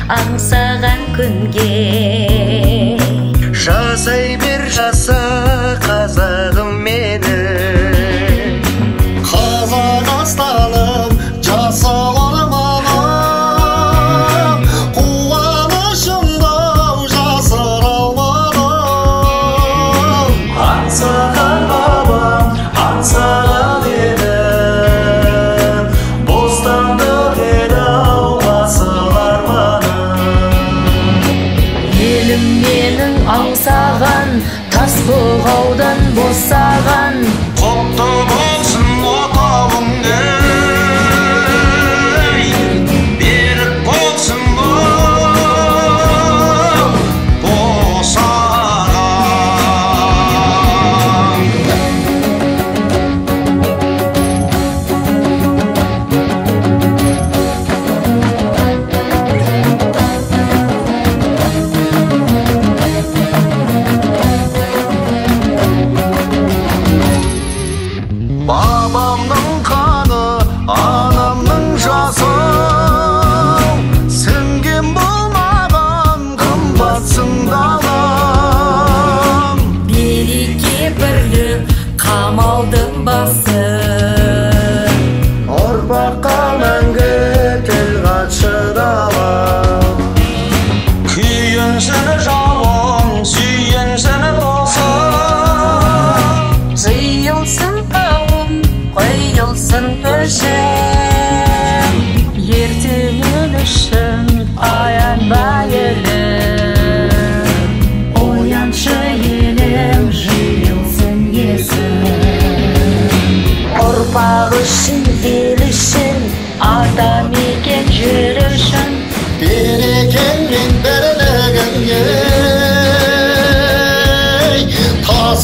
аңсаған күнге жасай бер жаса қазағым мені қазақ астаным жасыл арманым қуанышымды жасыра алмадым аңсаған бабам аңсаған едім бостандық еді асыл менің аңсаған тас бұғаудан босаған құтты болсын отауың берік болсын босаған Babamның қаны, анамның жасы сіңген болмаған қымбатсың далам береке бірлік қамалдың басы ұрпаққа мәңгі тіл қатшы далам күйінсін жауың сүйінсін досың жиылсын қойылсын көшім ертеңін үшін аянбай елім ояншы елім жиылсын есім ұрпақ үшін ел үшін ата мекен жер үшін берекең мен бірлігің тас